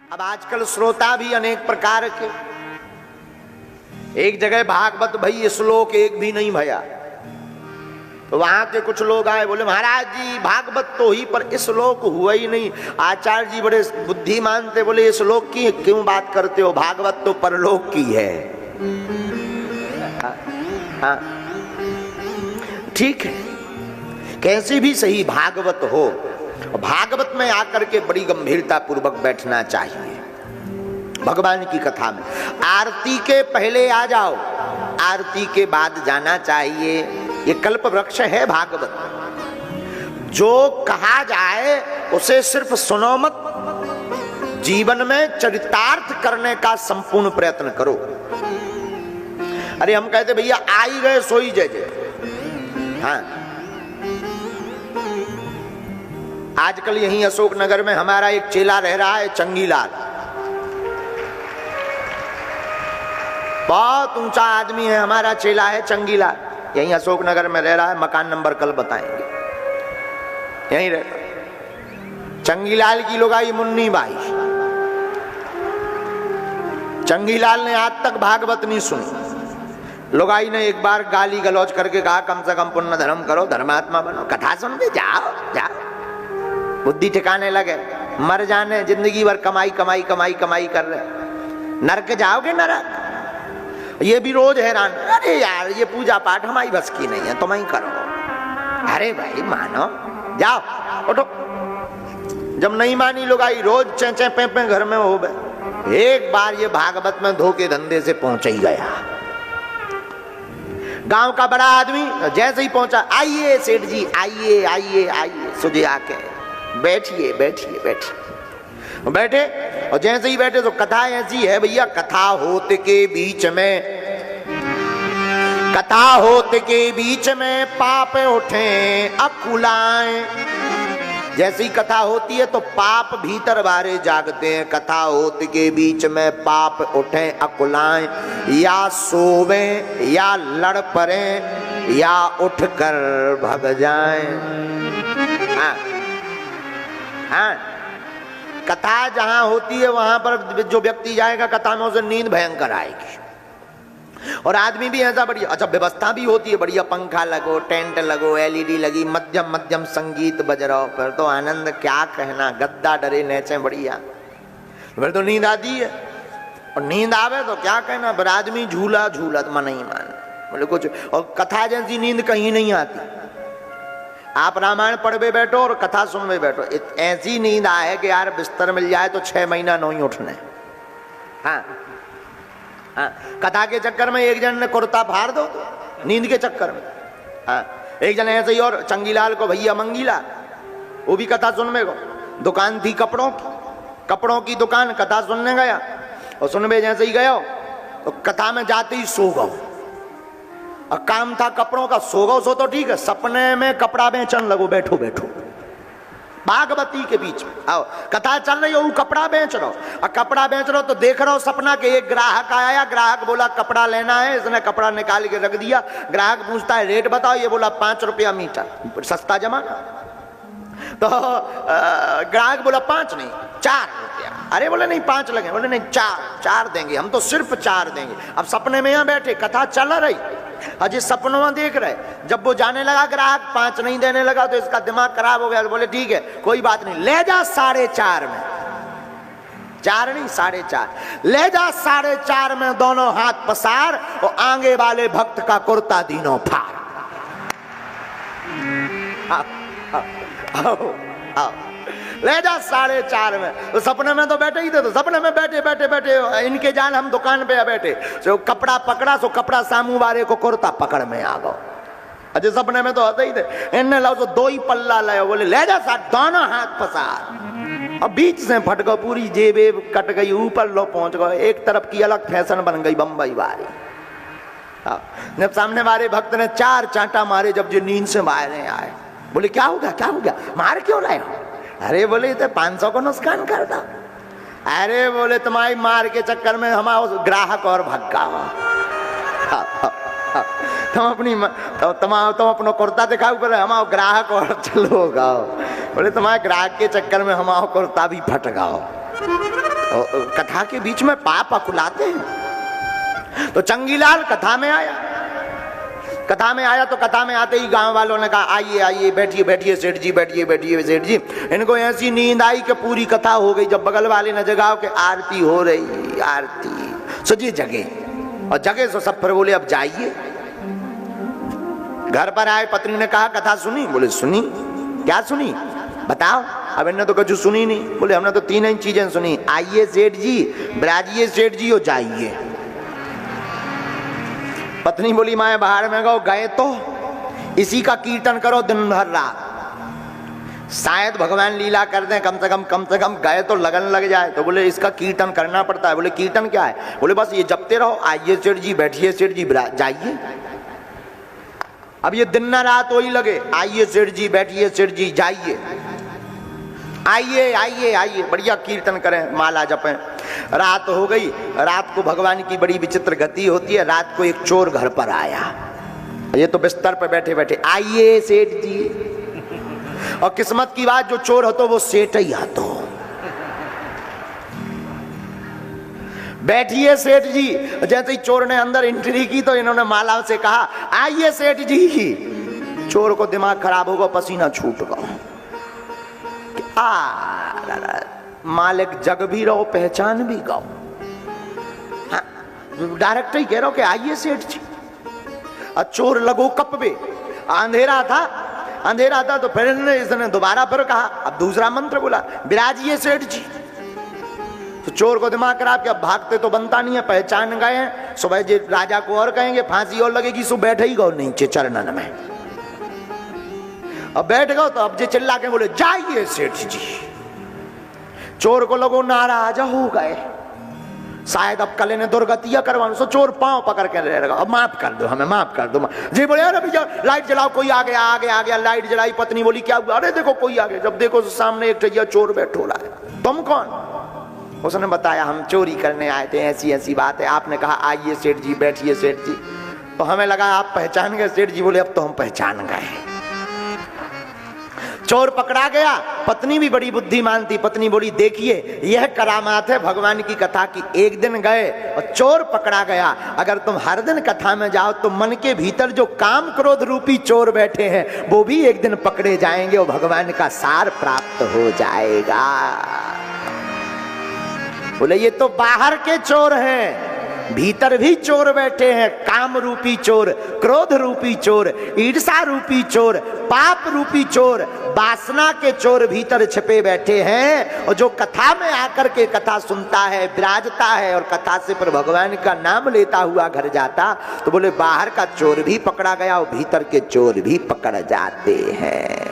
अब आजकल श्रोता भी अनेक प्रकार के। एक जगह भागवत भई श्लोक एक भी नहीं भया, तो वहां के कुछ लोग आए, बोले महाराज जी भागवत तो ही पर इस श्लोक हुआ ही नहीं। आचार्य जी बड़े बुद्धिमान थे, बोले इस श्लोक की क्यों बात करते हो, भागवत तो परलोक की है। हाँ ठीक है, कैसी भी सही भागवत हो, भागवत में आकर के बड़ी गंभीरता पूर्वक बैठना चाहिए। भगवान की कथा में आरती के पहले आ जाओ, आरती के बाद जाना चाहिए। ये कल्प वृक्ष है भागवत। जो कहा जाए उसे सिर्फ सुनो मत, जीवन में चरितार्थ करने का संपूर्ण प्रयत्न करो। अरे हम कहते भैया आई गए सोई जय जय। हाँ, आजकल यहीं अशोकनगर में हमारा एक चेला रह रहा है, चंगीलाल। बहुत ऊंचा आदमी है, हमारा चेला है चंगीलाल, यहीं अशोकनगर में रह रहा है। मकान नंबर कल बताएंगे, यहीं रहता। चंगीलाल की लोगाई मुन्नी बाई। चंगीलाल ने आज तक भागवत नहीं सुनी। लोगाई ने एक बार गाली गलौज करके कहा कम से कम पुण्य धर्म करो, धर्मात्मा बनो, कथा सुन के जाओ जाओ। बुद्धि ठिकाने लगे, मर जाने, जिंदगी भर कमाई कमाई कमाई कमाई कर रहे, नरक जाओगे नरक। ये भी रोज हैरान, अरे यार ये पूजा पाठ हमारी बस की नहीं है, तुम ही करो। अरे भाई मानो, जाओ उठो। जब नहीं मानी लोग आई, रोज चें पे घर में हो गए। एक बार ये भागवत में धोखे धंधे से पहुंच ही गया। गांव का बड़ा आदमी जैसे ही पहुंचा, आइए सेठ जी आइए आइए आइए, सुझे आके बैठिए बैठिए बैठिए। बैठे, और जैसे ही बैठे तो कथा ऐसी है भैया, कथा होत के बीच में, कथा होत के बीच में पाप उठे अकुलाएं। जैसे ही कथा होती है तो पाप भीतर बारे जागते हैं। कथा होत के बीच में पाप उठे अकुलाएं, या सोवे या लड़ पड़े या उठकर भग जाएं। हाँ हाँ, कथा जहां होती है वहां पर जो व्यक्ति जाएगा कथा में, उसे नींद भयंकर आएगी। और आदमी भी ऐसा बढ़िया, अच्छा व्यवस्था भी होती है, बढ़िया पंखा लगो, टेंट लगो, एलईडी लगी, मध्यम मध्यम संगीत बज रहा हो, फिर तो आनंद क्या कहना, गद्दा डरे नेचे बढ़िया, फिर तो नींद आती है। और नींद आवे तो क्या कहना, फिर आदमी झूला झूला तो मन ही मान, बोले कुछ। और कथा जैसी नींद कहीं नहीं आती। आप रामायण पढ़वे बैठो और कथा सुनवे बैठो, ऐसी नींद आए कि यार बिस्तर मिल जाए तो 6 महीना नहीं उठने। हाँ हाँ, कथा के चक्कर में एक जन ने कुर्ता फाड़ दो, नींद के चक्कर में। हाँ, एक जन ऐसे ही, और चंगीलाल को भैया मंगीला, वो भी कथा सुनने को, दुकान थी कपड़ों की, कपड़ों की दुकान, कथा सुनने गया। और सुनवे जैसे ही गया तो कथा में जाते ही सो गो। और काम था कपड़ों का, सो गो सो तो ठीक है, सपने में कपड़ा बेचन लगो, बैठो बैठो भागवती के बीच में। आओ कथा चल रही हो, वो कपड़ा बेच रहा हो, और कपड़ा बेच रहा हो तो देख रहा हो सपना के एक ग्राहक आया, ग्राहक बोला कपड़ा लेना है, इसने कपड़ा निकाल के रख दिया। ग्राहक पूछता है रेट बताओ, ये बोला 5 रुपया मीटर, सस्ता जमाना। तो ग्राहक बोला 5 नहीं 4 रुपया। अरे बोले नहीं 5 लगे, बोले नहीं 4 देंगे, हम तो सिर्फ 4 देंगे। अब सपने में यहाँ बैठे, कथा चल रही, अजय सपनों में देख रहे। जब वो जाने लगा ग्राहक 5 नहीं देने लगा तो इसका दिमाग खराब हो गया। तो बोले ठीक है कोई बात नहीं, ले जा 4.5 में, 4 नहीं 4.5 ले जा, 4.5 में दोनों हाथ पसार, और आगे वाले भक्त का कुर्ता दीनों फाड़। आओ ले जा 4.5 में। तो सपने में तो बैठे ही थे, तो सपने में बैठे बैठे बैठे इनके जान हम दुकान पे बैठे, सो कपड़ा पकड़ा, सो कपड़ा सामू वाले को कुर्ता पकड़ में आ गो। अजय सपने में तो हंसे ही थे। इनने लाओ तो 2 ही पल्ला लाया, बोले ले जा दोनों हाथ पसार। अब बीच से फट गो, पूरी जेबे कट गई, ऊपर लो पहुंच गए। एक तरफ की अलग फैशन बन गई बम्बई वाली। जब सामने वाले भक्त ने 4 चांटा मारे, जब जो नींद से बाहर आए, बोले क्या हो गया क्या हो गया, मार क्यों लाए हो? अरे बोले तो 500 को नुकसान कर दो। अरे बोले तुम्हारी मार के चक्कर में हमारा ग्राहक और भक्का हो। तुम अपनी तुम अपना कुर्ता दिखाओ, बोले हमारा ग्राहक और चलो गाओ। बोले तुम्हारे ग्राहक के चक्कर में हमारा कुर्ता भी फट गाओ। कथा के बीच में पाप अकुलाते हैं। तो चंगीलाल कथा में आया तो कथा में आते ही गांव वालों ने कहा आइए आइए बैठिए बैठिए सेठ जी, बैठिए बैठिए सेठ जी। इनको ऐसी नींद आई कि पूरी कथा हो गई। जब बगल वाले ने जगाओ कि आरती हो रही, आरती, सो जी जगे, और जगे सो सब फिर बोले अब जाइए। घर पर आए, पत्नी ने कहा कथा सुनी? बोले सुनी। क्या सुनी बताओ? अब इन्होंने तो कुछ सुनी नहीं। बोले हमने तो तीन ही चीजें सुनी, आइए सेठ जी, ब्राजिए सेठ जी, और जाइए। पत्नी बोली मैं बाहर में गए तो इसी का कीर्तन करो दिन भर रात, शायद भगवान लीला कर दें, कम से कम गए तो लगन लग जाए। तो बोले इसका कीर्तन करना पड़ता है। बोले कीर्तन क्या है? बोले बस ये जपते रहो, आइए सेठ जी, बैठिए सेठ जी, जाइए। अब ये दिन न रात वही लगे, आइए सेठ जी, बैठिए सेठ जी, जाइए, आइए आइए आइए, बढ़िया कीर्तन करें, माला जपें। रात हो गई। रात को भगवान की बड़ी विचित्र गति होती है। रात को एक चोर घर पर आया। ये तो बिस्तर पर बैठे बैठे आइए सेठ जी, और किस्मत की बात जो चोर हो वो सेठ ही तो बैठिए सेठ जी। जैसे ही चोर ने अंदर एंट्री की तो इन्होंने माला से कहा आइए सेठ जी। चोर को दिमाग खराब होगा, पसीना छूट गया। मालिक जग भी रहो, पहचान भी गाओ। डायरेक्ट ही कह रहा हो कि आइए सेठ जी। और चोर लगो कपबे। अंधेरा था तो फिर इसने दोबारा फिर कहा, अब दूसरा मंत्र बोला, विराजिए सेठ जी। तो चोर को दिमाग खराब कि अब भागते तो बनता नहीं है, पहचान गए हैं, सुबह जी राजा को और कहेंगे, फांसी और लगेगी, सो बैठे ही गो नीचे चरणन में। अब बैठ गए तो अब जे चिल्ला के बोले जाइए सेठ जी। चोर को लगो नाराज हो गए, शायद अब कल ने दुर्गतिया करवाना। सो चोर पांव पकड़ के रहेगा, अब माफ कर दो, हमें माफ कर दो जी। बोले अरे भैया लाइट जलाओ, कोई आ गया। लाइट जलाई। पत्नी बोली क्या हुआ? अरे देखो कोई आ गया। जब देखो तो सामने एक ठैया चोर बैठो रहा है। तुम कौन? उसने बताया हम चोरी करने आए थे, ऐसी ऐसी बात है। आपने कहा आइए सेठ जी, बैठिए सेठ जी, तो हमें लगा आप पहचान गए। सेठ जी बोले अब तो हम पहचान गए। चोर पकड़ा गया। पत्नी भी बड़ी बुद्धिमान थी। पत्नी बोली देखिए यह करामात है भगवान की कथा की। एक दिन गए और चोर पकड़ा गया। अगर तुम हर दिन कथा में जाओ तो मन के भीतर जो काम क्रोध रूपी चोर बैठे हैं वो भी एक दिन पकड़े जाएंगे और भगवान का सार प्राप्त हो जाएगा। बोले ये तो बाहर के चोर हैं, भीतर भी चोर बैठे हैं। काम रूपी चोर, क्रोध रूपी चोर, ईर्षा रूपी चोर, पाप रूपी चोर, वासना के चोर भीतर छिपे बैठे हैं। और जो कथा में आकर के कथा सुनता है, विराजता है और कथा से पर भगवान का नाम लेता हुआ घर जाता, तो बोले बाहर का चोर भी पकड़ा गया और भीतर के चोर भी पकड़ जाते हैं।